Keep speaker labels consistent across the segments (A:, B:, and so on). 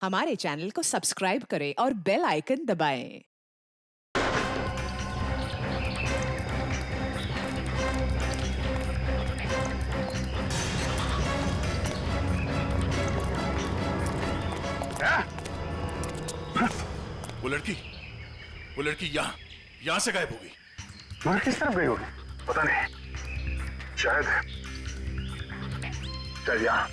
A: हमारे चैनल को सब्सक्राइब करें और बेल आइकन दबाएं।
B: वो लड़की यहाँ से गायब हो गई।
C: मगर किस तरफ गई होगी पता नहीं। शायद यहाँ।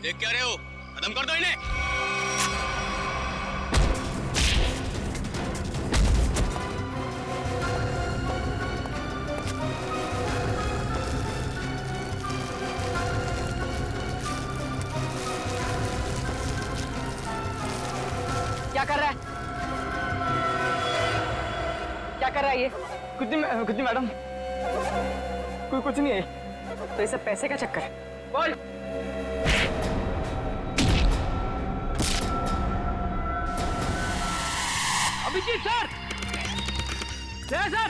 D: देख क्या रहे हो? खत्म कर दो इन्हें।
E: क्या कर रहा है? क्या कर रहा है ये? कुछ नहीं मैडम, कोई कुछ नहीं है। तो ये सब पैसे का चक्कर है। बोल। Abhijit sir, sir,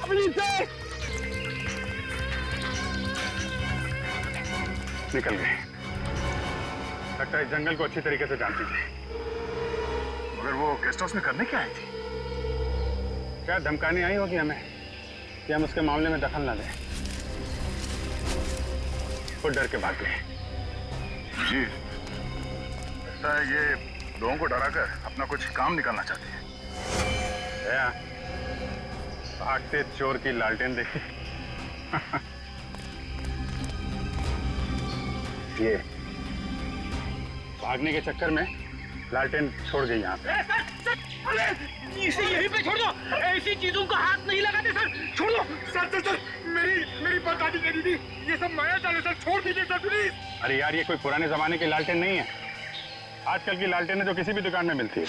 E: Abhijit sir
C: निकल गए। लगता है जंगल को अच्छी तरीके से जानती थी। मगर वो गेस्ट हाउस में करने क्या आई थी? क्या धमकाने आई होगी हमें कि हम उसके मामले में दखल ना दें। वो डर के भाग गए। जी, ऐसा है ये लोगों को डराकर अपना कुछ काम निकालना चाहती है। भागते चोर की लालटेन देखी। ये भागने के चक्कर में लालटेन छोड़ गई यहाँ पे।
E: इसे यहीं पे छोड़ दो। ऐसी चीजों को हाथ नहीं लगाते सर। छोड़ दो सर। मेरी बर्बादी करी थी। ये सब माया जाल है सर, छोड़ दीजिए सर प्लीज।
C: अरे यार, ये कोई पुराने जमाने की लालटेन नहीं है। आजकल की लालटेन जो किसी भी दुकान में मिलती है।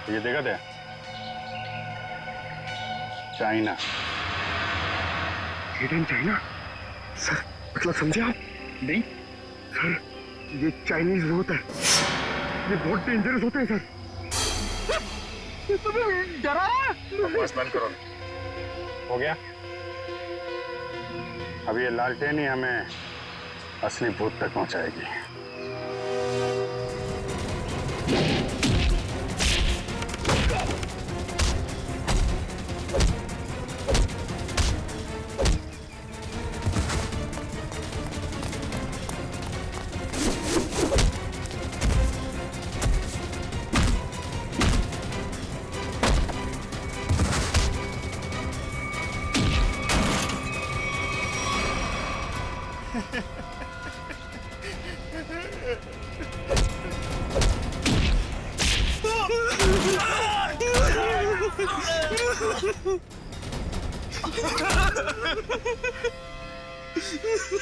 C: ये देखा था, चाइना। चाइना सर, मतलब समझे आप? नहीं सर, ये चाइनीज होता है। ये बहुत डेंजरस होते हैं सर।
E: तुम्हें डरा?
C: बस बंद करो। हो गया? अब ये लालटेन ही हमें असली भूत तक पहुंचाएगी।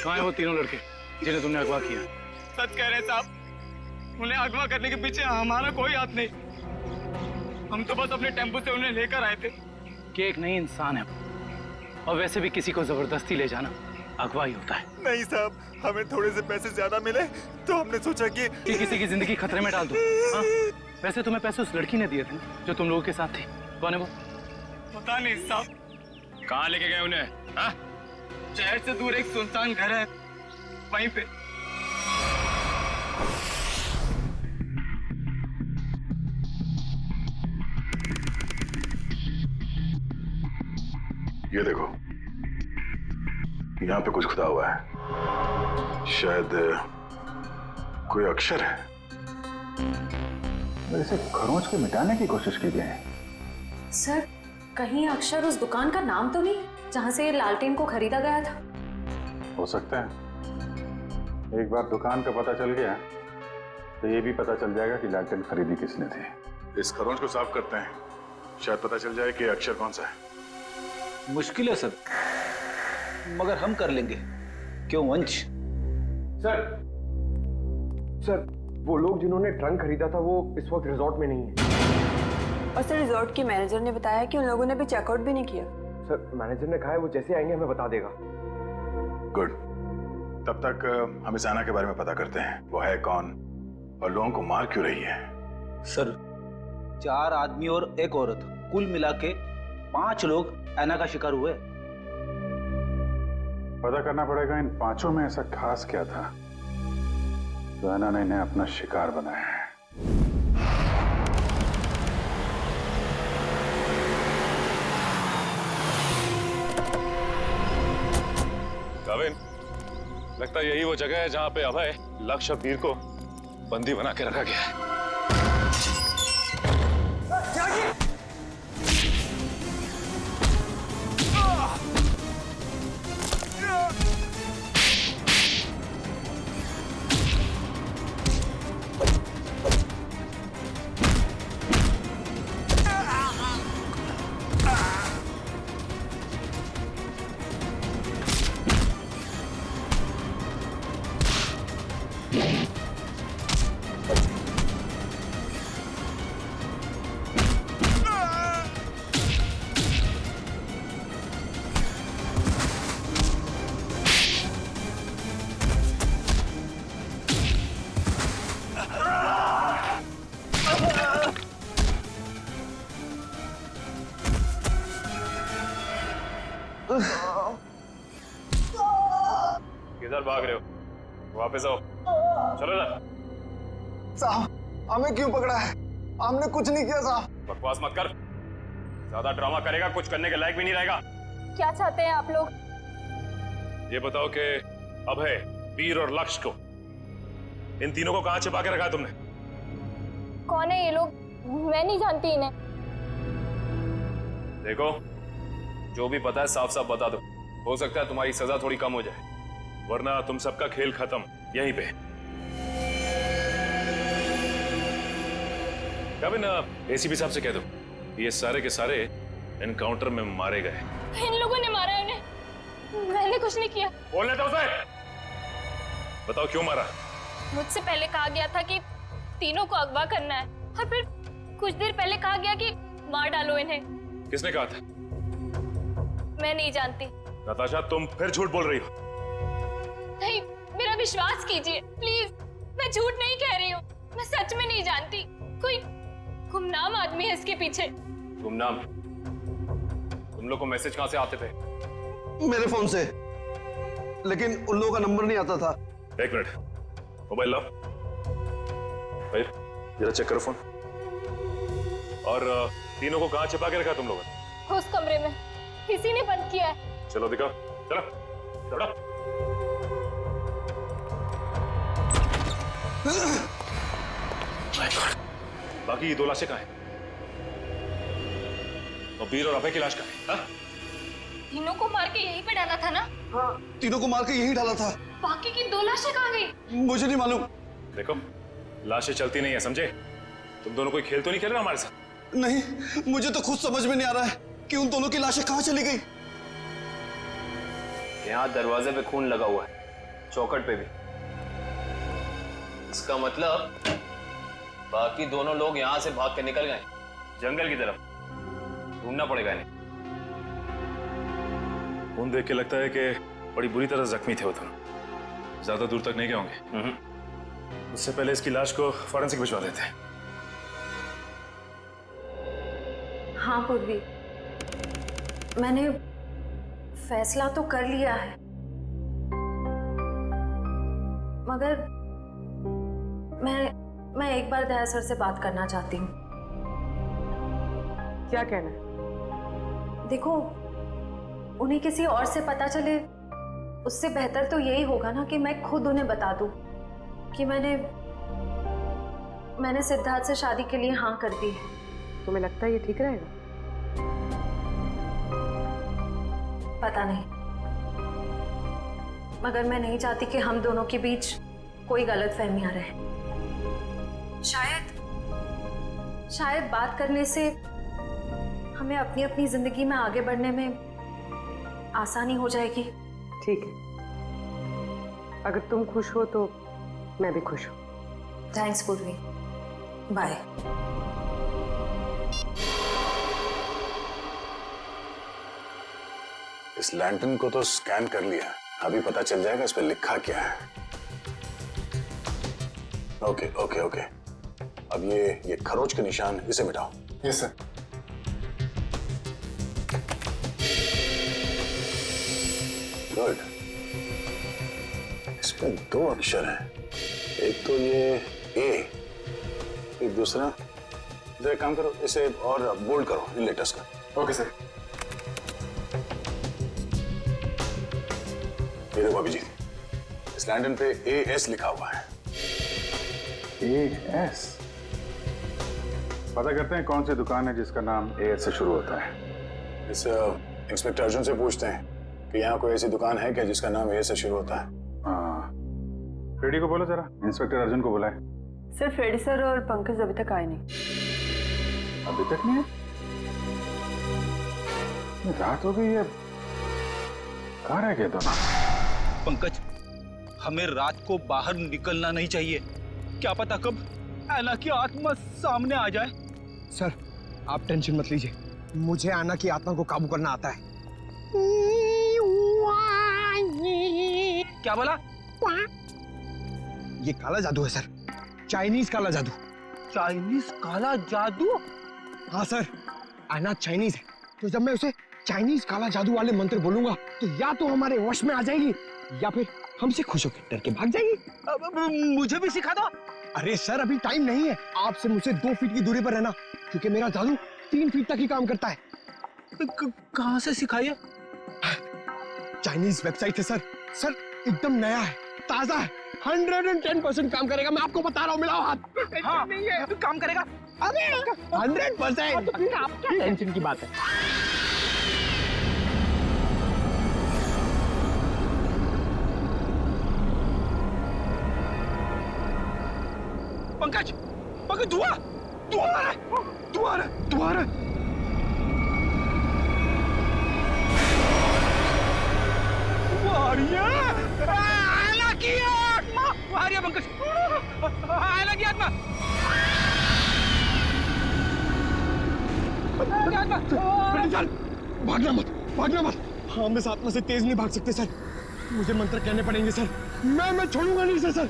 F: कहाँ है वो तीनों लड़के जिन्हें तुमने अगवा किया?
E: सच कह रहे साहब, उन्हें अगवा करने के पीछे हमारा कोई हाथ नहीं। हम तो बस अपने टेम्पो से उन्हें लेकर आए थे।
F: कि एक नई इंसान है और वैसे भी किसी को जबरदस्ती ले जाना अगवा ही होता है।
B: नहीं साहब, हमें थोड़े से पैसे ज्यादा मिले तो हमने सोचा कि
F: किसी की जिंदगी खतरे में डाल दो। हाँ? वैसे तुम्हें पैसे उस लड़की ने दिए थे जो तुम लोगों के साथ थी। कौन है वो?
E: पता नहीं साहब।
D: कहाँ लेके गए उन्हें? हाँ?
E: शहर से दूर एक सुनसान घर है, वहीं पे।
C: ये देखो, यहाँ पे कुछ खुदा हुआ है। शायद कोई अक्षर है। इसे खरोंच के मिटाने की कोशिश की गई है।
G: सर, कहीं अक्षर उस दुकान का नाम तो नहीं जहां से ये लालटेन को खरीदा गया था?
C: हो सकता है। एक बार दुकान का पता चल गया तो ये भी पता चल जाएगा कि लालटेन खरीदी किसने थी। इस खरोंच को साफ करते हैं, शायद पता चल जाए कि अक्षर कौन सा है।
H: मुश्किल है सर, मगर हम कर लेंगे। क्यों वंश?
I: सर, वो लोग जिन्होंने ट्रंक खरीदा था वो इस वक्त रिजॉर्ट में नहीं है।
J: और सर, रिजॉर्ट के मैनेजर ने बताया कि उन लोगों ने भी चेकआउट भी नहीं किया।
I: सर, मैनेजर ने कहा है वो जैसे आएंगे हमें बता देगा।
C: गुड, तब तक हम इस आना के बारे में पता करते हैं। वो है कौन और लोगों को मार क्यों रही है?
H: सर, 4 आदमी और 1 औरत, कुल मिला के 5 लोग ऐना का शिकार हुए।
C: पता करना पड़ेगा इन 5 में ऐसा खास क्या था तो ऐना ने इन्हें अपना शिकार बनाया है।
K: गाविन, लगता है यही वो जगह है जहां पे अभय लक्ष्य और वीर को बंदी बना के रखा गया है। किधर भाग रहे हो? वापस आओ। चलो ना।
I: साहब हमें क्यों पकड़ा है? हमने कुछ नहीं किया साहब।
K: बकवास मत कर। ज्यादा ड्रामा करेगा कुछ करने के लायक भी नहीं रहेगा।
G: क्या चाहते हैं आप लोग?
K: ये बताओ कि अभय, वीर और लक्ष्य को, इन तीनों को कहां छिपा के रखा तुमने?
G: कौन है ये लोग? मैं नहीं जानती इन्हें।
K: देखो, जो भी पता है साफ साफ बता दो। हो सकता है तुम्हारी सजा थोड़ी कम हो जाए, वरना तुम सबका खेल खत्म यहीं पे। गाविन, एसीपी साहब से कह दो ये सारे के सारे एनकाउंटर में मारे गए।
G: इन लोगों ने मारा है उन्हें। मैंने कुछ नहीं किया।
K: बोलने दो उसे। बताओ क्यों मारा?
G: मुझसे पहले कहा गया था कि तीनों को अगवा करना है और फिर कुछ देर पहले कहा गया कि मार डालो इन्हें।
K: किसने कहा था?
G: मैं नहीं जानती।
K: नताशा, तुम फिर झूठ बोल रही हो।
G: नहीं, मेरा विश्वास कीजिए प्लीज। मैं झूठ नहीं कह रही हूँ। मैं सच में नहीं जानती। कोई गुमनाम आदमी है इसके पीछे।
K: गुमनाम? तुम लोग को मैसेज कहां से आते थे?
I: मेरे फोन से, लेकिन उन लोगों का नंबर नहीं आता था।
K: एक मिनट, मोबाइल लाओ। भाई जरा चेक करो फोन। और तीनों को कहां छिपा के रखा तुम लोगों ने?
G: उस कमरे में किसी ने बंद किया है।
K: चलो दिखाओ। चलो चलो। बाकी 2 लाशें कहां हैं? और वीर और अभय की लाश कहां है?
G: तीनों को मार के यहीं पे डाला था ना?
I: हाँ, तीनों को मार के यही डाला था।
G: बाकी की 2 लाशें कहाँ गई?
I: मुझे नहीं मालूम।
K: देखो, लाशें चलती नहीं है, समझे? तुम दोनों कोई खेल तो नहीं खेल रहे हमारे साथ?
I: नहीं, मुझे तो खुद समझ में नहीं आ रहा है कि उन दोनों की लाशें कहाँ चली गई।
D: यहाँ दरवाजे पे खून लगा हुआ है, चौखट पे भी। इसका मतलब बाकी दोनों लोग यहाँ से भाग के निकल गए जंगल की तरफ। ढूंढना पड़ेगा इन्हें।
K: खून देख के लगता है कि बड़ी बुरी तरह जख्मी थे वो दोनों। ज्यादा दूर तक नहीं गए होंगे। उससे पहले इसकी लाश को फॉरेंसिक भिजवा देते हैं।
G: हाँ पूर्वी, मैंने फैसला तो कर लिया है, मगर मैं एक बार दया सर से बात करना चाहती हूँ।
J: क्या कहना है?
G: देखो, उन्हें किसी और से पता चले उससे बेहतर तो यही होगा ना कि मैं खुद उन्हें बता दूं कि मैंने सिद्धार्थ से शादी के लिए हाँ कर दी है।
J: तुम्हें लगता है ये ठीक रहेगा?
G: पता नहीं, मगर मैं नहीं चाहती कि हम दोनों के बीच कोई गलतफहमियां रहे। शायद बात करने से हमें अपनी अपनी जिंदगी में आगे बढ़ने में आसानी हो जाएगी।
J: ठीक है, अगर तुम खुश हो तो मैं भी खुश हूँ।
G: थैंक्स पूर्वी, बाय।
C: इस लैंटर्न को तो स्कैन कर लिया, अभी पता चल जाएगा इस पे लिखा क्या है। ओके ओके ओके, अब ये खरोच के निशान इसे मिटाओ। Yes sir. गुड। इसमें 2 अक्षर हैं, एक तो ये ए, एक दूसरा। तो एक काम करो, इसे और बोल्ड करो इन लेटर्स का।
B: Okay sir.
C: ये देखो अभी जी, इस लैंडन पे AS लिखा हुआ है। AS? पता करते हैं कौन सी दुकान है जिसका नाम AS से शुरू होता है। इस इंस्पेक्टर अर्जुन से पूछते हैं कि यहाँ कोई ऐसी दुकान है क्या जिसका नाम AS से शुरू होता है। हाँ, फ्रेडी को बोलो जरा, इंस्पेक्टर अर्जुन को बुलाए।
J: सर फ्रेडी सर और पंकज अभी तक आए नहीं।
C: अभी तक नहीं है? रात हो गई है, कहाँ रह गए दोनों?
H: पंकज, हमें रात को बाहर निकलना नहीं चाहिए। क्या पता कब ऐना की आत्मा सामने आ जाए।
I: सर आप टेंशन मत लीजिए, मुझे आना की आत्मा को काबू करना आता है।
H: क्या बोला?
I: ये काला जादू है सर, चाइनीज काला जादू।
H: चाइनीज काला जादू?
I: हाँ सर, आना चाइनीज है, तो जब मैं उसे चाइनीज काला जादू वाले मंत्र बोलूंगा तो या तो हमारे वश में आ जाएगी या फिर हमसे खुश होकर डर के भाग जाएगी।
H: मुझे भी सिखा दो।
I: अरे सर अभी टाइम नहीं है, आपसे मुझसे 2 फीट की दूरी पर रहना, क्योंकि मेरा जादू 3 फीट तक ही काम करता है।
H: तो कहाँ से सिखाइए?
I: चाइनीज वेबसाइट है सर। सर एकदम नया है, ताजा है, 110% काम करेगा। मैं आपको बता रहा हूँ, मिलाओ हाथ।
H: हाँ, नहीं है, काम करेगा।
I: अरे 100%। क्या टेंशन की बात है।
H: पंकज, पंकज, धुआं आ रहा है, धुआं आ रहा है। आयला की आत्मा, पंकज, आयला की आत्मा।
I: भागना मत, भागना मत। हम इस आत्मा से तेज नहीं भाग सकते सर, मुझे मंत्र कहने पड़ेंगे सर। मैं छोड़ूंगा नहीं सर।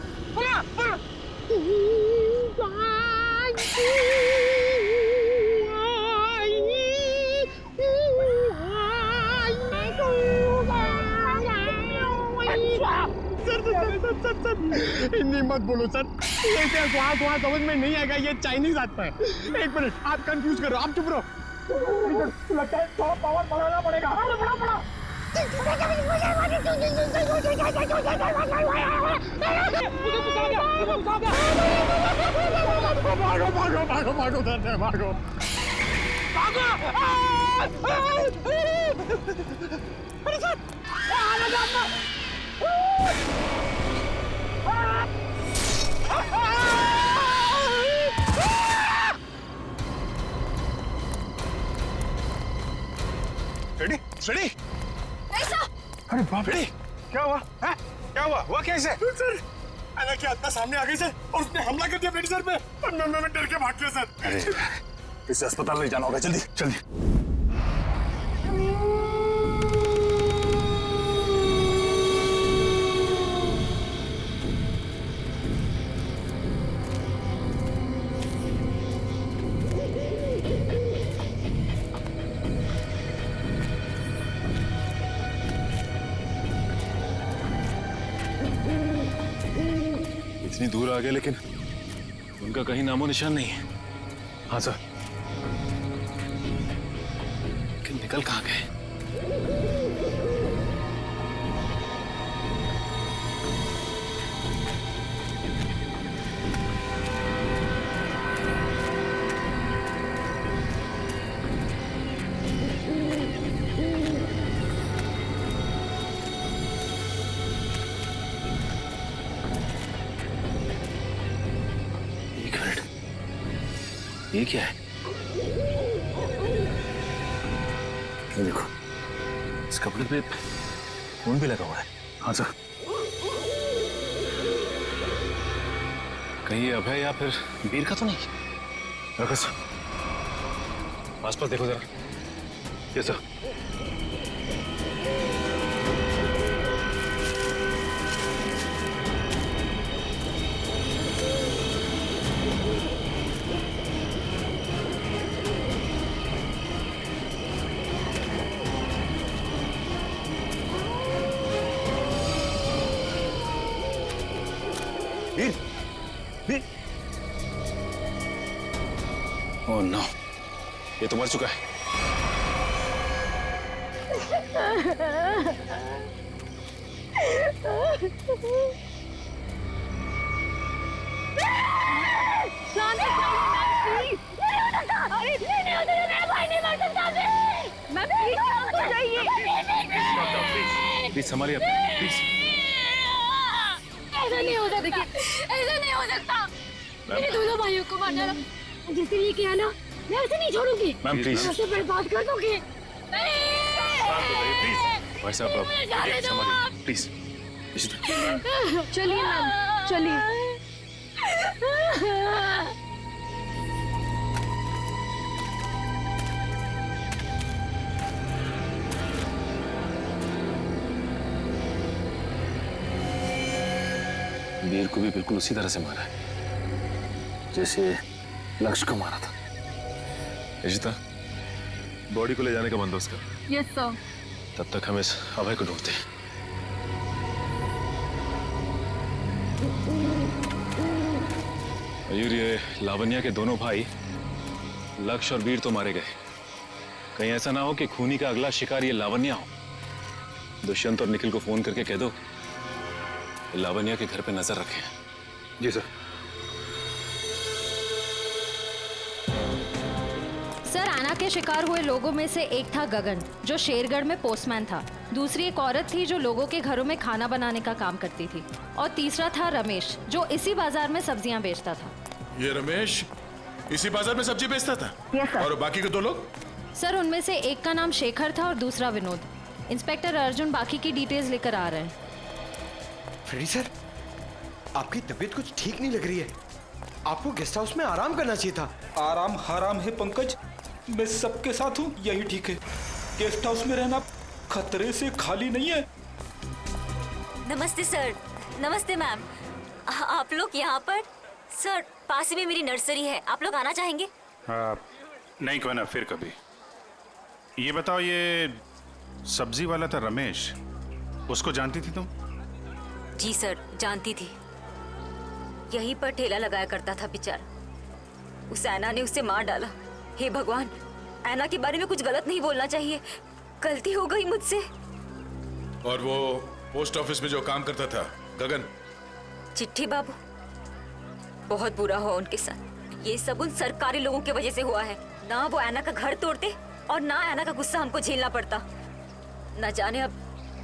I: हिंदी मत बोलो सर, ऐसे वहाँ समझ में नहीं आएगा, ये चाइनीज आत्मा है। 1 मिनट, आप कंफ्यूज करो, आप चुप रहो। लगता है थोड़ा पावर बढ़ाना पड़ेगा। भागो भागो भागो। अरे सर,
B: फ्रेडी, फ्रेडी!
G: ऐसा?
B: अरे बाप रे, क्या हुआ? है? क्या हुआ कैसे?
I: सर ऐना की आत्मा सामने आ गई सर, और उसने हमला कर दिया फ्रेडी सर पे। मैं डर के भाग गया सर।
C: अरे इसे अस्पताल ले जाना होगा, जल्दी जल्दी।
K: इतनी दूर आ गए लेकिन उनका कहीं नामो निशान नहीं है। हाँ सर, लेकिन निकल कहाँ गए? ये क्या है? ये देखो, इस कपड़े पे खून भी लगा हुआ है। हाँ सर, कहीं ये अभय या फिर वीर का तो नहीं? रखो सर, आसपास देखो जरा। ये सर,
H: वीर, वीर। ओह नो, ये तो मर चुका है। प्लीज संभालिए, प्लीज।
G: ऐसा नहीं हो सकता, ऐसा नहीं हो सकता। मेरे दोनों भाइयों को मार डाला। जिसने ये किया ना, मैं उसे नहीं छोड़ूंगी।
H: मैम प्लीज,
G: मैं उसे बर्बाद कर दूंगी।
H: भाई साहब संभालिए, प्लीज।
G: चलिए मैम, चलिए।
H: वीर को भी बिल्कुल उसी तरह से मारा है जैसे लक्ष्य को मारा था।
K: इशिता, बॉडी को ले जाने का बंदोबस्त कर।
G: Yes sir.
H: तब तक हम इस अभय को ढूंढते हैं। मयूर, ये लावण्या के दोनों भाई लक्ष्य और वीर तो मारे गए। कहीं ऐसा ना हो कि खूनी का अगला शिकार ये लावण्या हो। दुष्यंत और निखिल को फोन करके कह दो लावण्या के घर पे नजर रखें।
C: जी सर।
L: सर, आना के शिकार हुए लोगों में से एक था गगन, जो शेरगढ़ में पोस्टमैन था। दूसरी एक औरत थी जो लोगों के घरों में खाना बनाने का काम करती थी। और तीसरा था रमेश, जो इसी बाजार में सब्जियां बेचता था।
M: ये रमेश इसी बाजार में सब्जी बेचता था?
L: Yes sir.
M: और बाकी के दो लोग?
L: सर, उनमें से एक का नाम शेखर था और दूसरा विनोद। इंस्पेक्टर अर्जुन बाकी की डिटेल्स लेकर आ रहे हैं।
I: फ्रेडी सर, आपकी तबीयत कुछ ठीक नहीं लग रही है। आपको गेस्ट हाउस में आराम करना चाहिए था।
H: आराम हराम है पंकज, मैं सबके साथ हूँ, यही ठीक है। गेस्ट हाउस में रहना खतरे से खाली नहीं है।
G: नमस्ते सर। नमस्ते मैम। आप लोग यहाँ पर? सर, पास में मेरी नर्सरी है, आप लोग आना चाहेंगे?
C: नहीं, कोई ना, फिर कभी। ये बताओ, ये सब्जी वाला था रमेश, उसको जानती थी तुम?
G: जी सर, जानती थी। यहीं पर ठेला लगाया करता था बेचारा। उस ऐना ने उसे मार डाला। हे भगवान, ऐना के बारे में कुछ गलत नहीं बोलना चाहिए, गलती हो गई मुझसे।
M: और वो पोस्ट ऑफिस में जो काम करता था गगन?
G: चिट्ठी बाबू, बहुत बुरा हुआ उनके साथ। ये सब उन सरकारी लोगों की वजह से हुआ है। ना वो ऐना का घर तोड़ते और ना ऐना का गुस्सा हमको झेलना पड़ता। न जाने अब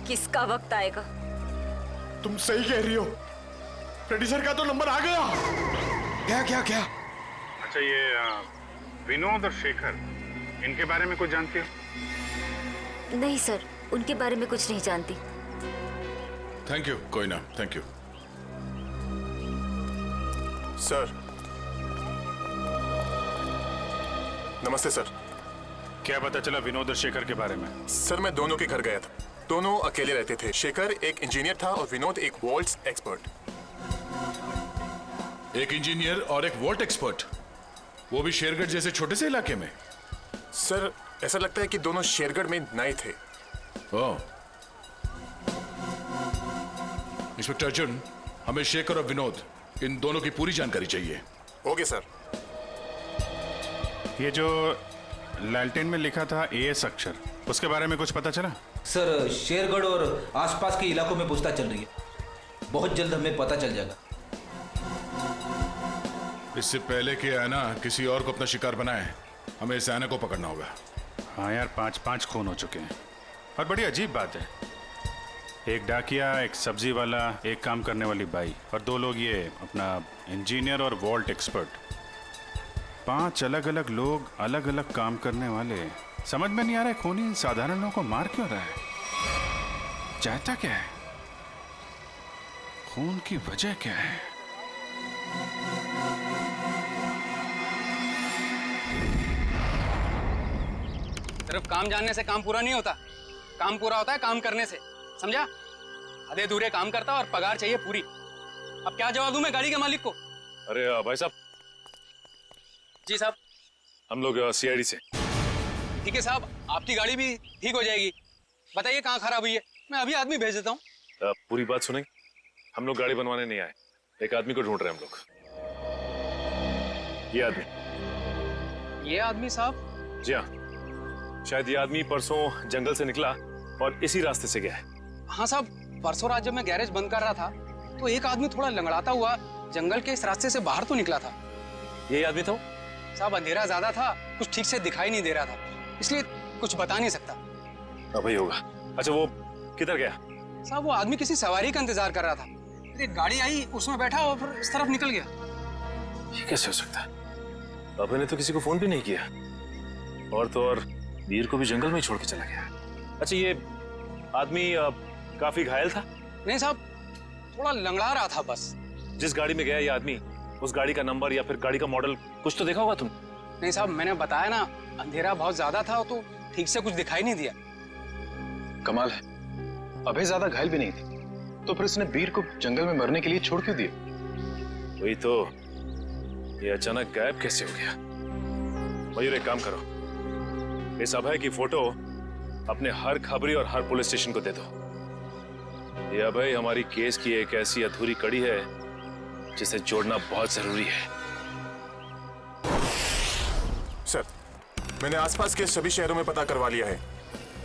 G: किसका वक्त आएगा।
M: तुम सही कह रही हो, फ्रेडी सर का तो नंबर आ गया।
I: क्या क्या क्या?
C: अच्छा, ये विनोद और शेखर, इनके बारे में कुछ जानती हो?
G: नहीं सर, उनके बारे में कुछ नहीं जानती।
M: Thank you. कोई ना, थैंक यू
B: सर। नमस्ते सर।
C: क्या पता चला विनोद और शेखर के बारे में?
B: सर, मैं दोनों के घर गया था। दोनों अकेले रहते थे। शेखर एक इंजीनियर था और विनोद एक वॉल्ट्स एक्सपर्ट।
M: एक इंजीनियर और एक वॉल्ट एक्सपर्ट, वो भी शेरगढ़ जैसे छोटे से इलाके में?
B: सर, ऐसा लगता है कि दोनों शेरगढ़ में नए थे।
M: ओह। इंस्पेक्टर अर्जुन, हमें शेखर और विनोद, इन दोनों की पूरी जानकारी चाहिए।
B: Okay sir.
C: ये जो लालटेन में लिखा था एएस अक्षर, उसके बारे में कुछ पता चला?
H: सर, शेरगढ़ और आसपास के इलाकों में पूछताछ चल रही है, बहुत जल्द हमें पता चल जाएगा।
M: इससे पहले कि ऐना किसी और को अपना शिकार बनाए, हमें इस ऐना को पकड़ना होगा।
C: हाँ यार, 5 खून हो चुके हैं। और बड़ी अजीब बात है, एक डाकिया, एक सब्जी वाला, एक काम करने वाली बाई, और 2 लोग ये अपना इंजीनियर और वॉल्ट एक्सपर्ट। 5 अलग अलग लोग, अलग अलग काम करने वाले। समझ में नहीं आ रहा है खूनी इन साधारण लोगों को मार क्यों रहा है? चाहता क्या है? खून की वजह क्या है?
F: सिर्फ काम जानने से काम पूरा नहीं होता, काम पूरा होता है काम करने से, समझा? आधे अधूरे काम करता और पगार चाहिए पूरी। अब क्या जवाब दूं मैं गाड़ी के मालिक को?
K: अरे भाई साहब।
F: जी साहब।
K: हम लोग सीआईडी से।
F: ठीक है साहब, आपकी गाड़ी भी ठीक हो जाएगी। बताइए कहाँ खराब हुई है, मैं अभी आदमी भेज देता हूँ।
K: पूरी बात सुनेंगे? हम लोग गाड़ी बनवाने नहीं आए,
H: एक आदमी को ढूंढ रहे हैं हम लोग। ये आदमी।
F: ये आदमी साहब?
H: जी हाँ, शायद ये आदमी परसों जंगल से निकला और इसी रास्ते से गया है।
F: हाँ साहब, परसों रात जब मैं गैरेज बंद कर रहा था तो एक आदमी थोड़ा लंगड़ाता हुआ जंगल के इस रास्ते से बाहर तो निकला था।
H: यही आदमी था?
F: साहब अंधेरा ज्यादा था, कुछ ठीक से दिखाई नहीं दे रहा था, इसलिए कुछ बता नहीं सकता।
H: अब ही होगा। अच्छा वो किधर गया?
F: साहब वो आदमी किसी सवारी का इंतजार कर रहा था, फिर एक गाड़ी आई, उसमें बैठा और फिर इस तरफ निकल गया।
H: ये कैसे हो सकता है? अभय ने तो किसी को फोन भी नहीं किया, और तो और वीर को भी जंगल में ही छोड़ के चला गया। अच्छा ये आदमी काफी घायल था?
F: नहीं साहब, थोड़ा लंगड़ा रहा था बस।
H: जिस गाड़ी में गया ये आदमी, उस गाड़ी का नंबर या फिर गाड़ी का मॉडल कुछ तो देखा होगा तुम?
F: नहीं साहब, मैंने बताया ना, अंधेरा बहुत ज्यादा था तो ठीक से कुछ दिखाई नहीं दिया।
H: कमाल है, अभय ज्यादा घायल भी नहीं थी, तो फिर उसने वीर को जंगल में मरने के लिए छोड़ क्यों दिया? वही तो, ये अचानक गायब कैसे हो गया? मयूर एक काम करो, इस अभय की फोटो अपने हर खबरी और हर पुलिस स्टेशन को दे दो। ये अभय हमारी केस की एक ऐसी अधूरी कड़ी है जिसे जोड़ना बहुत जरूरी है।
B: सर, मैंने आसपास के सभी शहरों में पता करवा लिया है।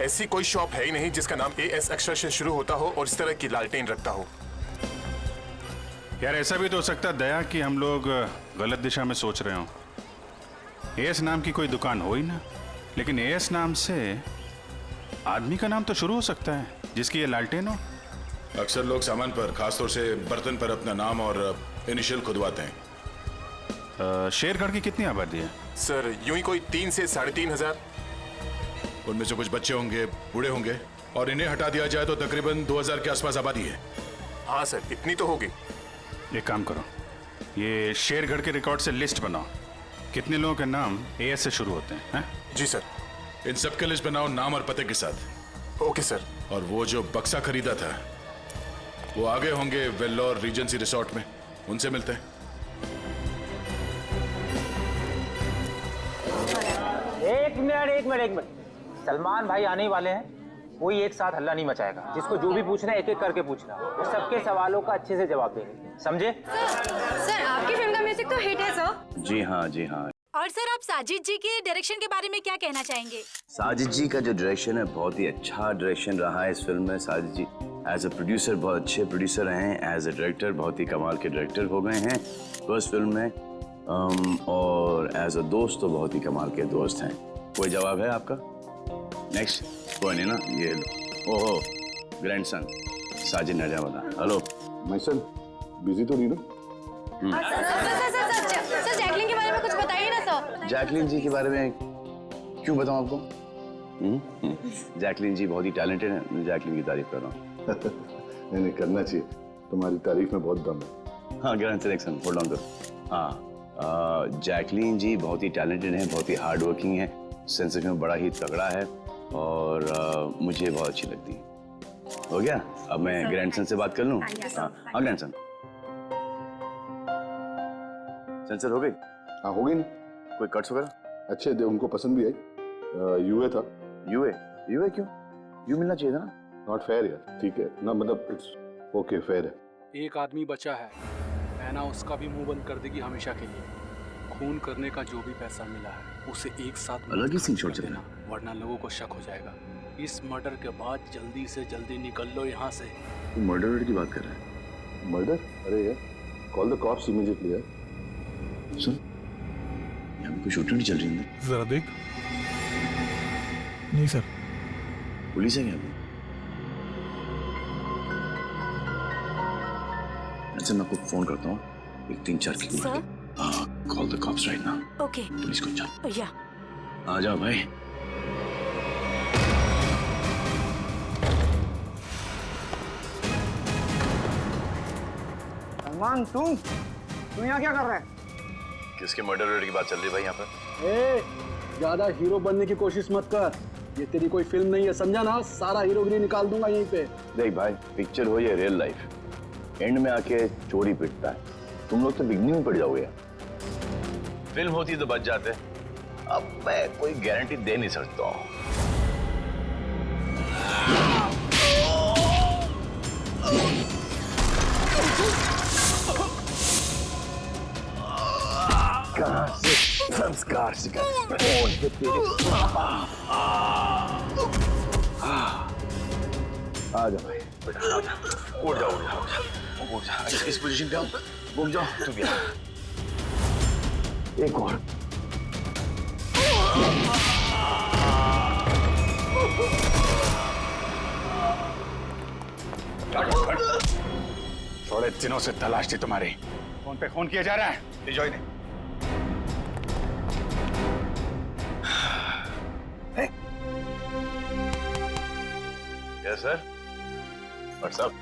B: ऐसी कोई शॉप है ही नहीं जिसका नाम AS अक्षर से शुरू होता हो और इस तरह की लालटेन रखता हो।
C: यार ऐसा भी तो हो सकता है दया कि हम लोग गलत दिशा में सोच रहे हो। AS नाम की कोई दुकान हो ही ना, लेकिन AS नाम से आदमी का नाम तो शुरू हो सकता है जिसकी ये लालटेन हो।
M: अक्सर लोग सामान पर, खासतौर से बर्तन पर अपना नाम और इनिशियल खुदवाते हैं।
C: शेरगढ़ की कितनी आबादी है?
B: सर यूं ही कोई 3 से 3,500।
M: उनमें से कुछ बच्चे होंगे, बूढ़े होंगे, और इन्हें हटा दिया जाए तो तकरीबन 2000 के आसपास आबादी है।
B: हाँ सर, इतनी तो होगी।
C: एक काम करो, ये शेरगढ़ के रिकॉर्ड से लिस्ट बनाओ, कितने लोगों के नाम AS से शुरू होते हैं?
B: जी सर।
M: इन सबके लिस्ट बनाओ नाम और पते के साथ।
B: Okay sir.
M: और वो जो बक्सा खरीदा था वो आगे होंगे वेल्लोर रीजेंसी रिसोर्ट में, उनसे मिलते हैं।
N: एक मिनट, सलमान भाई आने वाले हैं, कोई एक साथ हल्ला नहीं मचाएगा। जिसको जो भी पूछना है एक एक करके पूछना, वो सबके सवालों का अच्छे से जवाब देंगे, समझे?
O: सर आपकी फिल्म का म्यूजिक तो हिट है सर।
P: जी हाँ, जी हाँ।
O: और सर आप साजिद जी के डायरेक्शन के बारे में क्या कहना चाहेंगे?
P: साजिद जी का जो डायरेक्शन है बहुत ही अच्छा डायरेक्शन रहा है इस फिल्म में। साजिद जी एज अ प्रोड्यूसर बहुत अच्छे प्रोड्यूसर रहे हैं, एज अ डायरेक्टर बहुत ही कमाल के डायरेक्टर हो गए हैं फर्स्ट फिल्म में, और एज अ दोस्त तो बहुत ही कमाल के दोस्त हैं। कोई जवाब है आपका? नेक्स्ट कोई नहीं ना? ये ओहो ग्रैंडसन साजिद नजावदा। हेलो
C: माय सन, बिजी तो नहीं ना?
O: सर जैकलिन के बारे में कुछ बताइए ना सर।
P: जैकलिन जी के बारे में क्यों बताऊं आपको? जैकलिन जी बहुत ही टैलेंटेड है, जैकलिन की तारीफ कर रहा हूँ।
C: नहीं करना चाहिए, तुम्हारी तारीफ में बहुत दम है।
P: हाँ ग्रैंडसन एक्शन होल्ड ऑन करो। हाँ जैकलिन जी बहुत ही टैलेंटेड हैं, बहुत ही हार्ड वर्किंग है, सेंस में बड़ा ही तगड़ा है, और मुझे बहुत अच्छी लगती है। हो गया? अब मैं ग्रैंडसन से बात कर लूँ? हाँ ग्रैंडसन, सेंसर हो गई?
C: हाँ हो गई ना।
P: कोई कट्स वगैरह?
C: अच्छे थे, उनको पसंद भी आई। यूए था।
P: यूए क्यों? यू मिलना चाहिए था ना।
C: नॉट फेयर यार। ठीक है ना, मतलब इट्स ओके, फेयर है।
Q: एक आदमी बचा है, मैना उसका भी मुंह बंद कर देगी हमेशा के लिए। खून करने का जो भी पैसा मिला है उसे एक साथ
P: अलग ही सीन छोड़ देना,
Q: वरना लोगों को शक हो जाएगा। इस मर्डर के बाद जल्दी से जल्दी निकल लो यहाँ से।
P: मर्डर की बात कर रहा है?
C: मर्डर? अरे यार कॉल द कॉप्स इमीडिएटली यार।
P: सुन, यहाँ पे कोई शूटिंग चल रही है?
R: जरा देख। नहीं सर।
P: पुलिस है क्या? अच्छा मैं आपको फोन करता हूँ, एक 3-4 की बात है। Call the cops right now.
O: Okay.
P: Police को जाओ।
O: या
P: आ जाओ भाई।
N: सलमान तुम यहाँ क्या कर रहे हैं?
P: किसके मर्डर की बात चल रही है भाई यहाँ पर?
Q: ज्यादा हीरो बनने की कोशिश मत कर, ये तेरी कोई फिल्म नहीं है, समझा ना? सारा हीरोगिरी निकाल दूंगा यहीं पे।
P: देख भाई, पिक्चर हो या रियल लाइफ, एंड में आके चोरी पिटता है। तुम लोग तो बिगनिंग में पड़ जाओगे। फिल्म होती तो बच जाते, अब मैं कोई गारंटी दे नहीं सकता हूँ।
C: जोरदार सिगरेट आ जा भाई, बेटा आ जा। उठ जाओ, उठ जाओ, उठ जाओ। इस पोजीशन पे आओ, घूम जाओ, तू भी आ। एक और। थोड़े दिनों से तलाश थी तुम्हारी। फोन पे फोन किया जा रहा है, ले जाओ इन्हें।
P: Yes sir. What's up?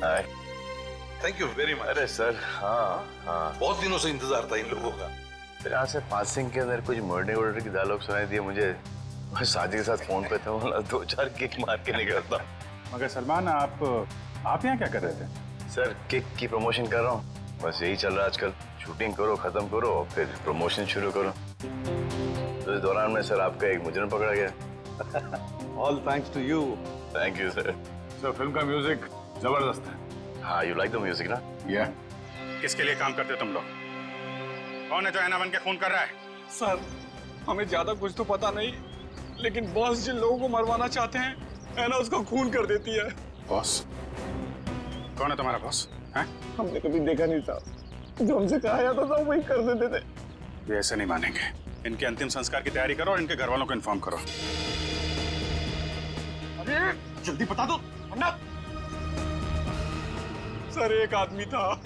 P: Hi.
M: Thank you very much.
P: अरे सर, हाँ हाँ,
M: बहुत दिनों से इंतजार था इन लोगों का।
P: फिर यहाँ से पासिंग के अंदर कुछ मर्डर वर्डर की डायलॉग सुनाई दिए मुझे। मैं साजी के साथ फोन पे था, बोला 2-4 किक मार के निकलता।
C: मगर सलमान, आप यहाँ क्या कर रहे थे?
P: सर, किक की प्रमोशन कर रहा हूँ, बस यही चल रहा है आजकल। शूटिंग करो, खत्म करो, फिर प्रमोशन शुरू करो। तो इस दौरान में सर आपका एक मुजरिम पकड़ा गया।
C: All thanks to you.
P: Thank you sir.
C: Sir, film का म्यूजिक जबरदस्त है।
P: हाँ, यू लाइक द म्यूजिक ना?
C: या। किसके लिए काम करते हो तुम लोग? कौन है जो ऐना बन के खून कर रहा है?
Q: सर, हमें ज्यादा कुछ तो पता नहीं, लेकिन बॉस जिन लोगों को मरवाना चाहते हैं, ऐना उसका खून कर देती है।
C: बॉस? कौन है तुम्हारा बॉस? हैं?
Q: हमने कभी देखा नहीं था, जो हमसे कहा जाता था वही कर देते थे।
C: ये ऐसे नहीं मानेंगे। इनके अंतिम संस्कार की तैयारी करो और इनके घर वालों को इन्फॉर्म करो।
Q: अरे जल्दी बता दो वरना। सर, एक आदमी था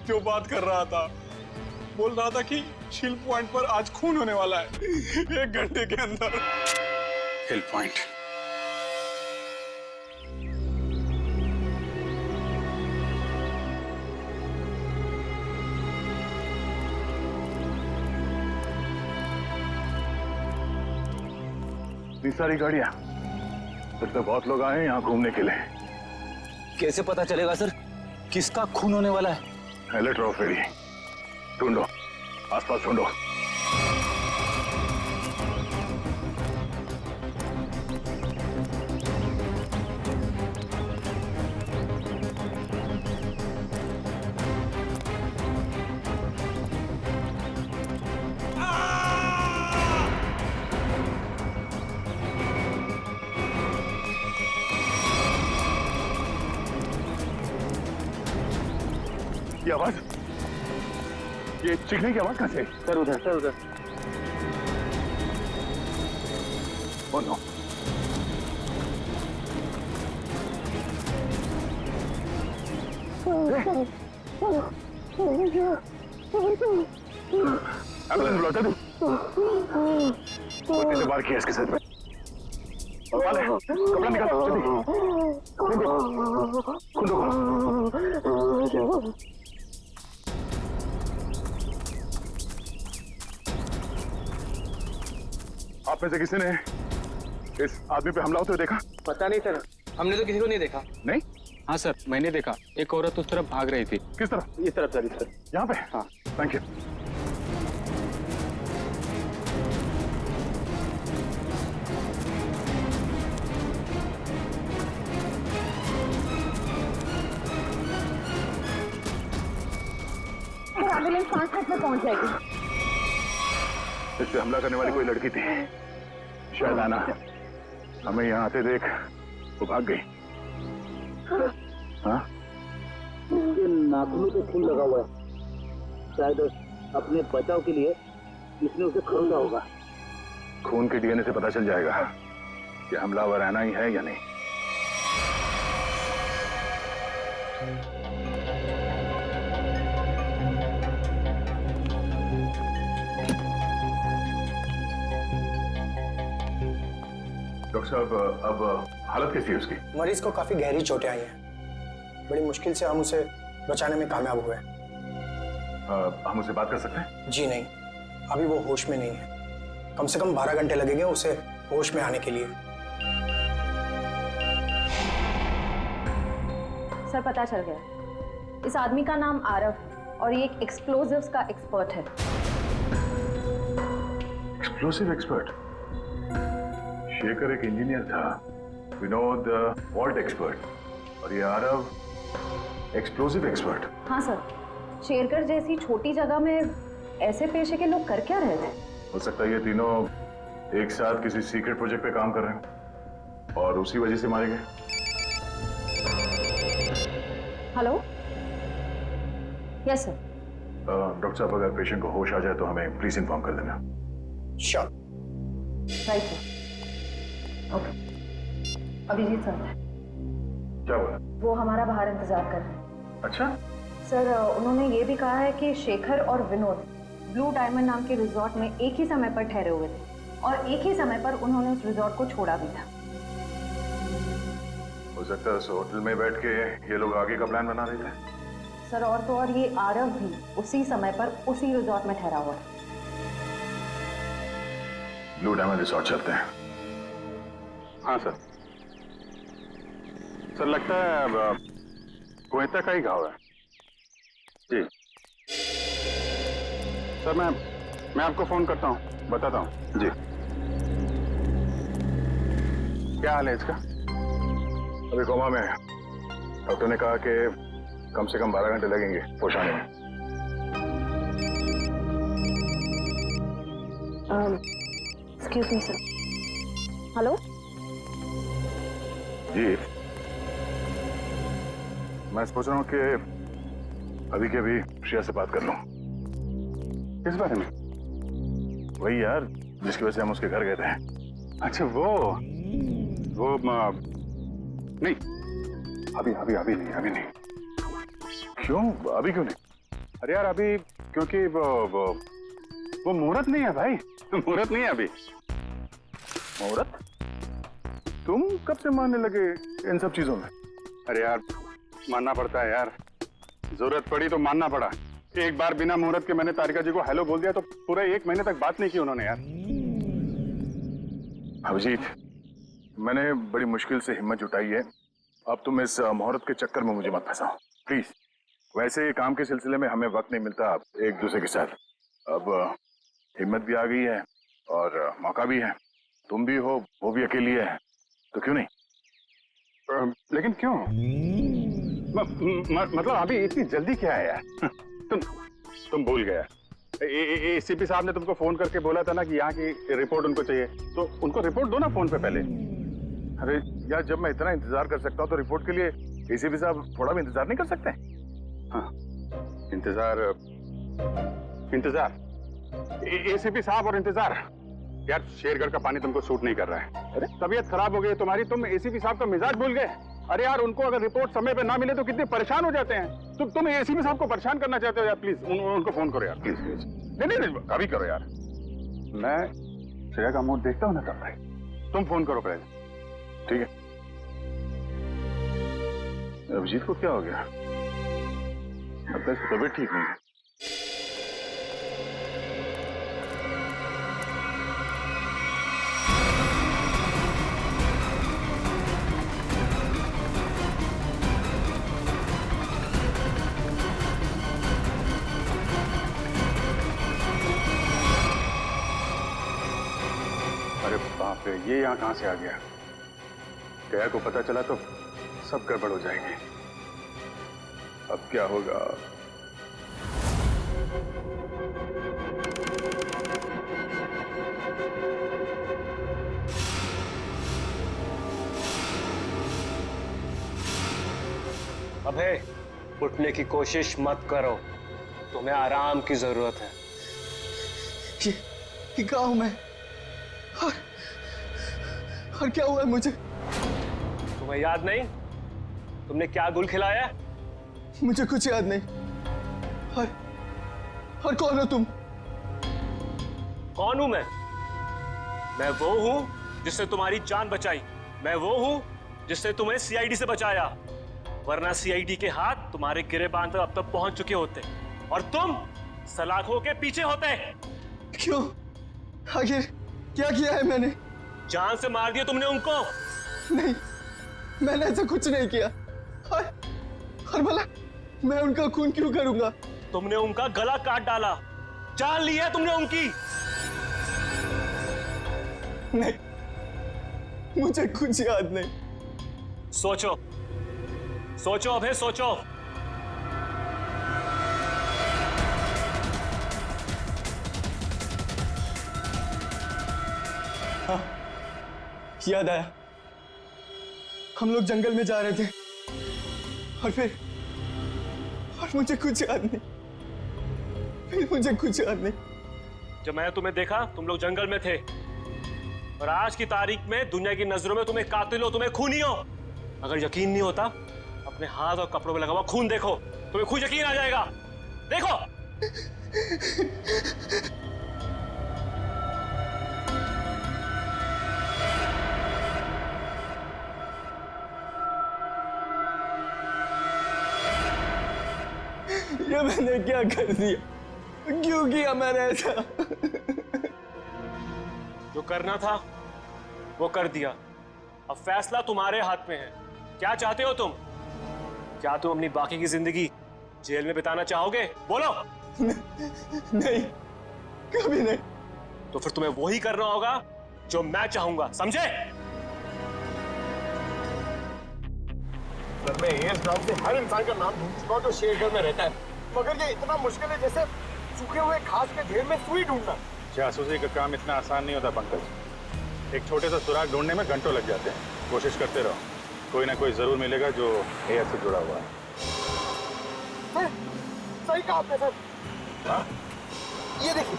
Q: जो बात कर रहा था, बोल रहा था कि हिल पॉइंट पर आज खून होने वाला है 1 घंटे के अंदर।
C: हिल पॉइंट? इतनी सारी गाड़ियां, फिर तो बहुत लोग आए यहाँ घूमने के लिए।
N: कैसे पता चलेगा सर किसका खून होने वाला है?
C: अलर्ट रहो फेरी, ढूंढो, आसपास ढूंढो। ये आवाज, ये चीखने की आवाज कहाँ से?
N: सर उधर, सर उधर।
C: Oh no. एम्बुलेंस बुलाता तू? कितने बार किया इसके साथ में? वाले, कपड़ा निकाल, जल्दी। खुद आप में से किसी ने इस आदमी पे हमला होते हुए देखा?
F: पता नहीं सर, हमने तो किसी को नहीं देखा।
C: नहीं?
F: हाँ सर, मैंने देखा, एक औरत उस तरफ भाग रही थी।
C: किस तरफ?
F: इस तरफ सर, इस तरफ।
C: यहाँ पे?
F: हाँ।
C: Thank you.
R: एम्बुलेंस 5 मिनट में पहुंच जाएगी।
C: इस पे हमला करने वाली कोई लड़की थी, शायद आना। हमें यहाँ आते देख वो भाग गई। हाँ?
N: इसके नाखूनों पे खून लगा हुआ है, शायद अपने बचाव के लिए इसने उसे खरीदा होगा।
C: खून के डीएनए से पता चल जाएगा कि हमलावर आना ही है या नहीं। डॉक्टर साहब, अब हालत कैसी है उसकी?
S: मरीज को काफी गहरी चोटें आई हैं। बड़ी मुश्किल से हम उसे बचाने में कामयाब हुए।
C: हम उससे बात कर सकते हैं?
S: जी नहीं, अभी वो होश में नहीं है। कम से कम 12 घंटे लगेंगे उसे होश में आने के लिए।
L: सर, पता चल गया। इस आदमी का नाम आरव और ये एक एक्सप्लोजिव्स का एक्सपर्ट है।
C: Explosive expert? शेखर एक इंजीनियर था, विनोद वॉल्ट एक्सपर्ट, और ये आरव एक्सप्लोसिव एक्सपर्ट।
L: हाँ सर, शेरगढ़ जैसी छोटी जगह में ऐसे पेशे के लोग कर क्या रहे थे?
C: हो सकता है ये तीनों एक साथ किसी सीक्रेट प्रोजेक्ट पे काम कर रहे हैं और उसी वजह से मारे गए।
R: Hello, yes sir.
C: डॉक्टर साहब, अगर पेशेंट को होश आ जाए तो हमें प्लीज इन्फॉर्म कर देना।
S: Sure.
R: Right sir. Okay. Abhijit sir
C: क्या हुआ?
R: वो हमारा बाहर इंतजार कर रहे हैं।
C: अच्छा
R: सर, उन्होंने ये भी कहा है कि शेखर और विनोद ब्लू डायमंड नाम के रिजॉर्ट में एक ही समय पर ठहरे हुए थे और एक ही समय पर उन्होंने उस रिजॉर्ट को छोड़ा भी था।
C: हो सकता है उस होटल में बैठ के ये लोग आगे का प्लान बना रहे थे।
R: सर, और तो और ये आरव भी उसी समय पर उसी रिजॉर्ट में ठहरा हुआ है।
C: ब्लू डायमंड रिसोर्ट चलते हैं।
Q: हाँ सर। सर लगता है कोयता का ही घाव है। जी सर, मैं आपको फोन करता हूँ, बताता हूँ। जी क्या हाल है इसका?
C: अभी कोमा में है। डॉक्टर ने कहा कि कम से कम 12 घंटे लगेंगे होश आने में।
R: Excuse me sir. हेलो
C: जी, मैं सोच रहा हूँ कि अभी के अभी श्रेया से बात कर लूँ।
Q: किस बारे में?
C: वही यार जिसकी वजह से हम उसके घर गए थे।
Q: अच्छा वो नहीं, अभी नहीं।
C: क्यों? अभी क्यों नहीं?
Q: अरे यार अभी क्योंकि वो मुहूर्त नहीं है भाई। मुहूर्त नहीं है अभी।
C: मुहूर्त? तुम कब से मानने लगे इन सब चीजों में?
Q: अरे यार मानना पड़ता है यार, जरूरत पड़ी तो मानना पड़ा। एक बार बिना मुहूर्त के मैंने तारिका जी को हेलो बोल दिया तो पूरा 1 महीने तक बात नहीं की उन्होंने यार।
C: अभिजीत, मैंने बड़ी मुश्किल से हिम्मत जुटाई है। अब तुम इस मुहूर्त के चक्कर में मुझे मत फंसाओ प्लीज। वैसे काम के सिलसिले में हमें वक्त नहीं मिलता एक दूसरे के साथ। अब हिम्मत भी आ गई है और मौका भी है। तुम भी हो, वो भी अकेली है, तो क्यों नहीं?
Q: लेकिन क्यों? मतलब अभी इतनी जल्दी क्या है यार? तुम भूल गया। एसीपी साहब ने तुमको फोन करके बोला था ना कि यहाँ की रिपोर्ट उनको चाहिए, तो उनको रिपोर्ट दो ना फोन पे पहले।
C: अरे यार, जब मैं इतना इंतजार कर सकता हूँ तो रिपोर्ट के लिए एसीपी साहब थोड़ा भी इंतजार नहीं कर सकते?
Q: हाँ, इंतजार एसीपी साहब और इंतजार। यार शेरगढ़ का पानी तुमको सूट नहीं कर रहा है। अरे तबीयत खराब हो गई तुम्हारी, तुम एसीपी साहब का मिजाज भूल गए। अरे यार उनको अगर रिपोर्ट समय पे ना मिले तो कितने परेशान हो जाते हैं। तुम एसीपी साहब को परेशान करना चाहते हो यार? प्लीज उनको फोन करो यार, प्लीज। नहीं, अभी करो यार। मैं श्रेया का मूड देखता हूँ ना तब भाई। तुम फोन करो पहले।
C: ठीक है। अभिजीत को क्या हो गया? अब तक तबीयत ठीक नहीं है।
Q: अरे बाप रे, ये यहाँ कहां से आ गया? गया को पता चला तो सब गड़बड़ हो जाएगी।
C: अब क्या होगा?
T: अबे उठने की कोशिश मत करो, तुम्हें आराम की जरूरत है।
I: ये कहाँ हूं मैं? और क्या हुआ है मुझे?
T: तुम्हें याद नहीं तुमने क्या गुल खिलाया?
I: मुझे कुछ याद नहीं। और कौन हो तुम?
T: कौन हूं मैं? मैं वो हूं जिसने तुम्हारी जान बचाई। मैं वो हूं जिसने तुम्हें सीआईडी से बचाया, वरना सीआईडी के हाथ तुम्हारे गिरेबान तक अब तक पहुंच चुके होते और तुम सलाखों के पीछे होते।
I: क्यों? आखिर क्या किया है मैंने?
T: जान से मार दिया तुमने उनको।
I: नहीं, मैंने ऐसा कुछ नहीं किया। और भला मैं उनका खून क्यों करूंगा?
T: तुमने उनका गला काट डाला, जान ली है तुमने उनकी।
I: नहीं, मुझे कुछ याद नहीं।
T: सोचो सोचो अभय, सोचो।
I: याद आया, हम लोग जंगल में जा रहे थे और मुझे कुछ याद नहीं, फिर मुझे कुछ याद नहीं।
T: जब मैंने तुम्हें देखा तुम लोग जंगल में थे, और आज की तारीख में दुनिया की नजरों में तुम्हें कातिल हो, तुम्हें खूनी हो। अगर यकीन नहीं होता अपने हाथ और कपड़ों में लगा हुआ खून देखो, तुम्हें खुद यकीन आ जाएगा। देखो।
I: ये मैंने क्या कर दिया? क्यों किया मैंने ऐसा?
T: जो करना था वो कर दिया, अब फैसला तुम्हारे हाथ में है। क्या चाहते हो तुम? क्या तुम अपनी बाकी की जिंदगी जेल में बिताना चाहोगे? बोलो।
I: नहीं, कभी नहीं।
T: तो फिर तुम्हें वही करना होगा जो मैं चाहूंगा, समझे?
E: सर, मैं एएस नाम से हर इंसान का नाम ढूंढ चुका हूं जो शेरगढ़ में रहता है, मगर ये इतना मुश्किल है जैसे सूखे हुए घास के ढेर में सुई ढूंढना।
C: जासूसी का काम इतना आसान नहीं होता पंकज। एक छोटे सा सुराग ढूंढने में घंटों लग जाते हैं। कोशिश करते रहो, कोई ना कोई जरूर मिलेगा जो एएस से जुड़ा हुआ है।
E: सही कहा आपने सर।
C: हाँ?
E: ये देखिए,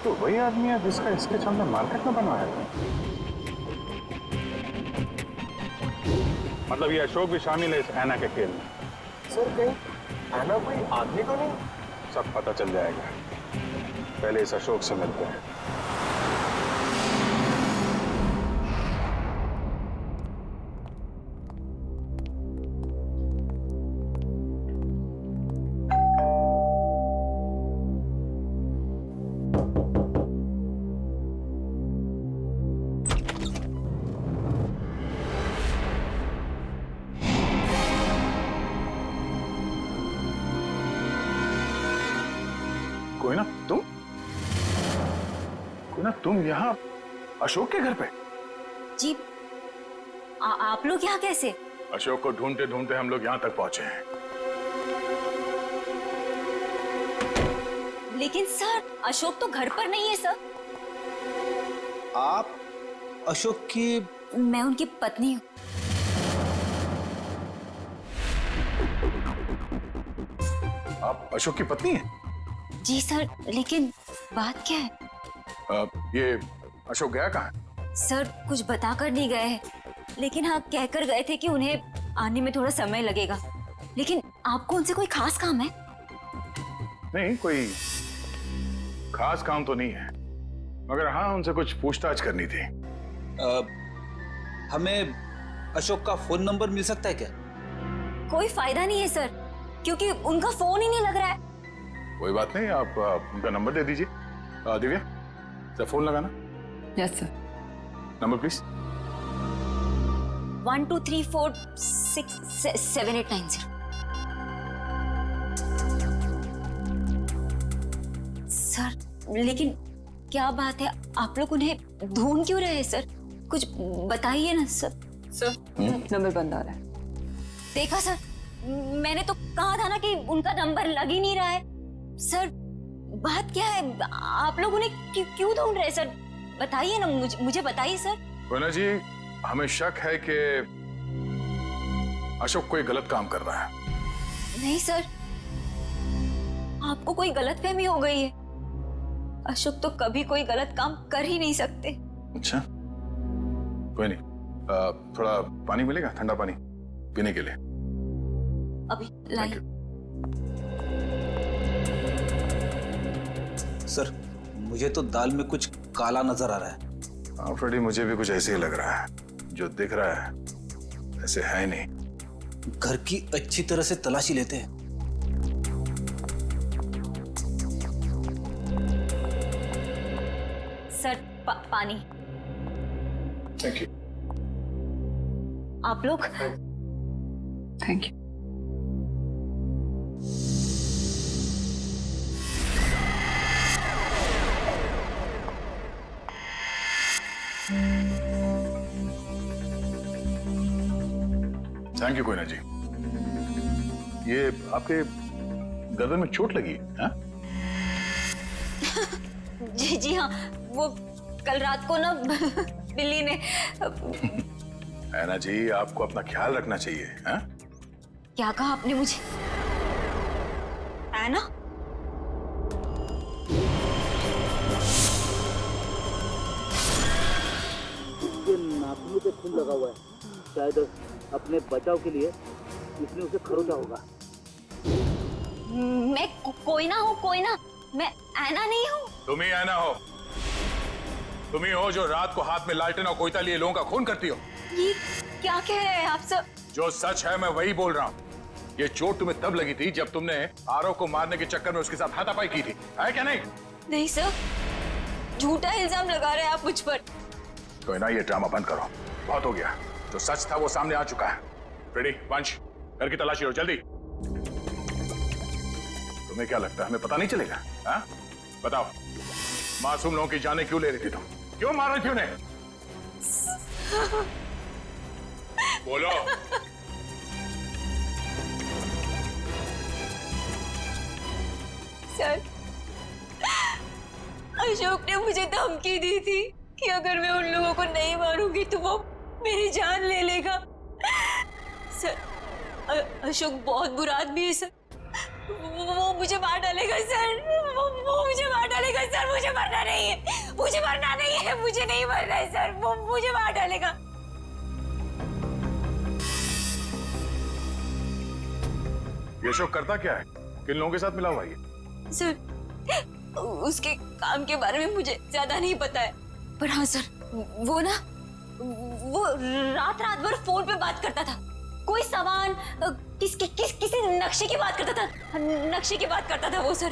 C: तो वही आदमी है जिसका स्केच हमने मार्केट में बनवाया था। मतलब ये अशोक भी शामिल है इस ऐना के खेल में।
E: सर कहीं ऐना कोई आदमी तो नहीं?
C: सब पता चल जाएगा, पहले इस अशोक से मिलते हैं। तुम यहाँ अशोक के घर पे?
G: जी, आप लोग यहाँ कैसे?
C: अशोक को ढूंढते ढूंढते हम लोग यहाँ तक पहुंचे हैं।
G: लेकिन सर, अशोक तो घर पर नहीं है सर।
U: आप अशोक की?
G: मैं उनकी पत्नी हूँ।
C: आप अशोक की पत्नी हैं?
G: जी सर, लेकिन बात क्या है?
C: ये अशोक गया कहाँ?
G: सर, कुछ बताकर नहीं गए हैं, लेकिन हाँ कहकर गए थे कि उन्हें आने में थोड़ा समय लगेगा। लेकिन आपको उनसे कोई खास काम है?
C: नहीं, कोई खास काम तो नहीं है, मगर हाँ उनसे कुछ पूछताछ करनी थी।
U: हमें अशोक का फोन नंबर मिल सकता है क्या?
G: कोई फायदा नहीं है सर, क्योंकि उनका फोन ही नहीं लग रहा है।
C: कोई बात नहीं, आप उनका नंबर दे दीजिए। दिव्या, सर फोन लगाना।
A: Yes sir.
C: Number please.
G: 1234667890। Sir, लेकिन क्या बात है, आप लोग उन्हें ढूंढ क्यों रहे हैं सर? कुछ बताइए ना सर।
A: सर, नंबर बंद आ रहा है।
G: देखा सर, मैंने तो कहा था ना कि उनका नंबर लग ही नहीं रहा है। सर, बात क्या है? आप लोग उन्हें क्यों ढूंढ रहे हैं सर? बताइए ना, मुझे बताइए सर।
C: कोना जी, हमें शक है कि अशोक कोई गलत काम कर रहा है।
G: नहीं सर, आपको कोई गलतफहमी हो गई है। अशोक तो कभी कोई गलत काम कर ही नहीं सकते।
C: अच्छा, कोई नहीं, थोड़ा पानी मिलेगा, ठंडा पानी पीने के लिए?
G: अभी लाइए।
U: सर, मुझे तो दाल में कुछ काला नजर आ रहा है।
C: हाँ फ्रेडी, मुझे भी कुछ ऐसे ही लग रहा है। जो दिख रहा है ऐसे है नहीं।
U: घर की अच्छी तरह से तलाशी लेते हैं।
G: सर, पानी।
C: Thank you.
G: आप लोग?
A: Thank you.
C: Thank you Koyna ji. ये आपके गर्दन में चोट लगी है?
G: जी हाँ, वो कल रात को ना बिल्ली ने।
M: ऐना जी, आपको अपना ख्याल रखना चाहिए। हाँ?
G: क्या कहा आपने मुझे? ऐना?
D: इसके नाखूनों पे खून लगा हुआ है, शायद अपने बचाव के लिए इसने उसे खरोचा होगा।
G: मैं कोई ना हूँ, कोई ना, मैं ऐना नहीं हूँ।
M: तुम ही ऐना हो। तुम ही हो जो रात को हाथ में लालटेन और कोयता लिए लोगों का खून करती हो।
G: ये क्या कह रहे हैं आप सब?
M: जो सच है मैं वही बोल रहा हूँ। ये चोट तुम्हें तब लगी थी जब तुमने आरव को मारने के चक्कर में उसके साथ हाथापाई की थी, है क्या नहीं?
G: नहीं सर, झूठा इल्जाम लगा रहे हैं आप मुझ पर।
M: तो ना ये ड्रामा बंद करो, बहुत हो गया। जो सच था वो सामने आ चुका है। रेडी वंश, घर की तलाशी लो जल्दी। तुम्हें क्या लगता है हमें पता नहीं चलेगा? हाँ? बताओ, मासूम लोगों की जानें क्यों ले रही थी तुम? क्यों मार रही थी उन्हें? बोलो।
G: सर, अशोक ने मुझे धमकी दी थी कि अगर मैं उन लोगों को नहीं मारूंगी तो वो मेरी जान ले लेगा। सर, अशोक बहुत बुरा आदमी है सर। वो मुझे मार डालेगा सर। वो मुझे मार डालेगा सर। मुझे मरना नहीं है, मुझे मरना नहीं है, मुझे नहीं मरना है सर। वो मुझे मार डालेगा।
M: ये अशोक करता क्या है? किन लोगों के साथ मिला हुआ है?
G: सर, उसके काम के बारे में मुझे ज्यादा नहीं पता है, पर हाँ सर, वो रात भर फोन पे बात करता था। कोई सामान किसी नक्शे की बात करता था। नक्शे की बात करता था वो सर।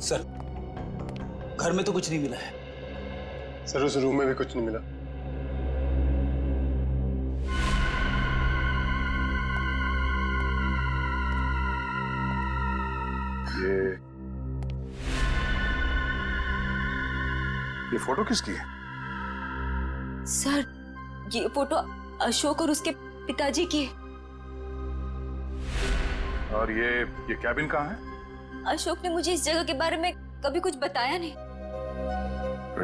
U: सर, घर में तो कुछ नहीं मिला है।
Q: सर, उस रूम में भी कुछ नहीं मिला।
M: ये फोटो किसकी है?
G: सर, ये फोटो अशोक और उसके पिताजी की है।
M: और ये कैबिन कहाँ है?
G: अशोक ने मुझे इस जगह के बारे में कभी कुछ बताया नहीं।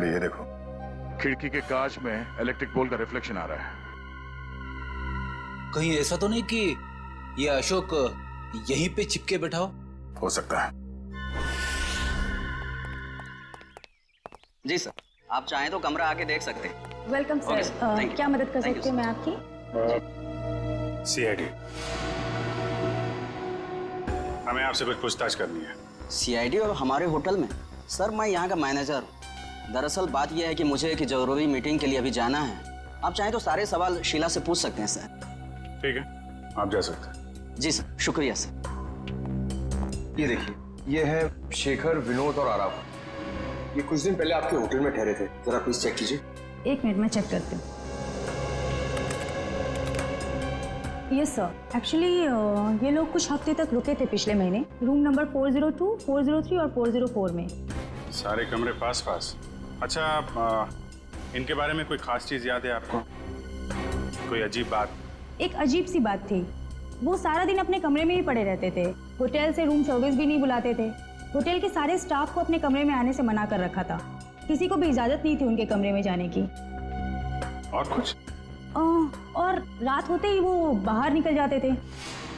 M: ये देखो, खिड़की के कांच में इलेक्ट्रिक पोल का रिफ्लेक्शन आ रहा है।
U: कहीं ऐसा तो नहीं कि ये अशोक यहीं पे चिपके बैठा
M: हो सकता है।
V: जी सर, आप चाहें तो कमरा आके देख सकते हैं।
R: Welcome sir. क्या मदद कर सकती हूँ मैं आपकी?
Q: सीआईडी, हमें आपसे कुछ पूछताछ करनी है।
V: सीआईडी और हमारे होटल में? सर, मैं यहाँ का मैनेजर हूँ। दरअसल बात यह है कि मुझे एक जरूरी मीटिंग के लिए अभी जाना है। आप चाहें तो सारे सवाल शीला से पूछ सकते हैं सर।
Q: ठीक है, आप जा सकते हैं।
V: जी सर, शुक्रिया सर।
I: ये देखिए, ये है शेखर, विनोद और आरव। ये कुछ दिन पहले आपके होटल में ठहरे थे। जरा प्लीज चेक कीजिए।
R: एक मिनट में चेक करती हूँ। यस सर, एक्चुअली ये लोग कुछ हफ्ते तक रुके थे पिछले महीने, रूम नंबर 402, 403 और 404 में।
Q: सारे कमरे पास पास। अच्छा, इनके बारे में कोई खास चीज याद है आपको? कोई अजीब बात?
R: एक अजीब सी बात थी। वो सारा दिन अपने कमरे में ही पड़े रहते थे। होटल से रूम सर्विस भी नहीं बुलाते थे। होटल के सारे स्टाफ को अपने कमरे में आने से मना कर रखा था। किसी को भी इजाजत नहीं थी उनके कमरे में जाने की।
Q: और कुछ?
R: और रात होते ही वो बाहर निकल जाते थे।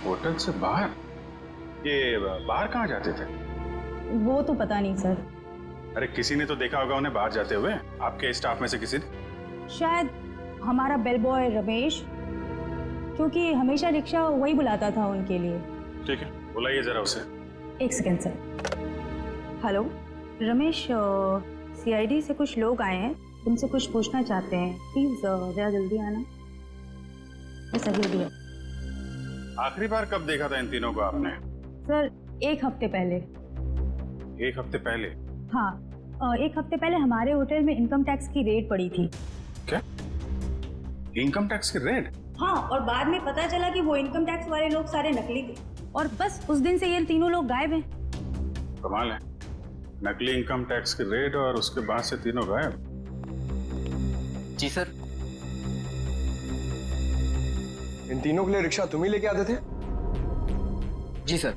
Q: होटल से बाहर? ये बाहर कहाँ जाते थे?
R: वो तो पता नहीं सर।
Q: अरे किसी ने तो देखा होगा उन्हें बाहर जाते हुए, आपके स्टाफ में से किसी ने?
R: शायद हमारा बेल बॉय रमेश, क्योंकि हमेशा रिक्शा वही बुलाता था उनके लिए।
Q: ठीक है, बुलाइए जरा उसे।
R: एक second sir. Hello Ramesh, CID से कुछ लोग आए हैं, तुमसे कुछ पूछना चाहते हैं। प्लीज जरा जल्दी आना। बस अभी भी।
Q: आखिरी बार कब देखा था इन तीनों को आपने?
R: सर, एक हफ्ते पहले।
Q: एक हफ्ते पहले?
R: हाँ, एक हफ्ते पहले हमारे होटल में इनकम टैक्स की रेड पड़ी थी।
Q: क्या? इनकम टैक्स की रेड?
R: हाँ, और बाद में पता चला कि वो इनकम टैक्स वाले लोग सारे नकली थे, और बस उस दिन से ये तीनों लोग गायब हैं।
Q: कमाल है, नकली इनकम टैक्स की रेड और उसके बाद से तीनों गायब।
V: जी सर।
I: इन तीनों के लिए रिक्शा तुम ही लेके आते थे?
V: जी सर।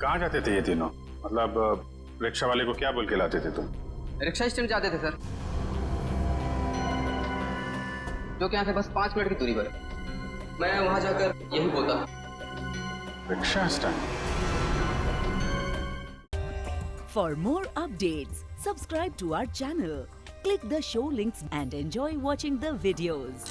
Q: कहाँ जाते थे ये तीनों? मतलब
C: रिक्शा वाले को क्या बोल के लाते थे तुम?
J: रिक्शा स्टैंड जाते थे सर, जो कि यहाँ से बस 5 मिनट की दूरी पर है। मैं वहां जाकर यही बोलता।
C: Rickshaw stand.
K: For more updates, subscribe to our channel, click the show links and enjoy watching the videos.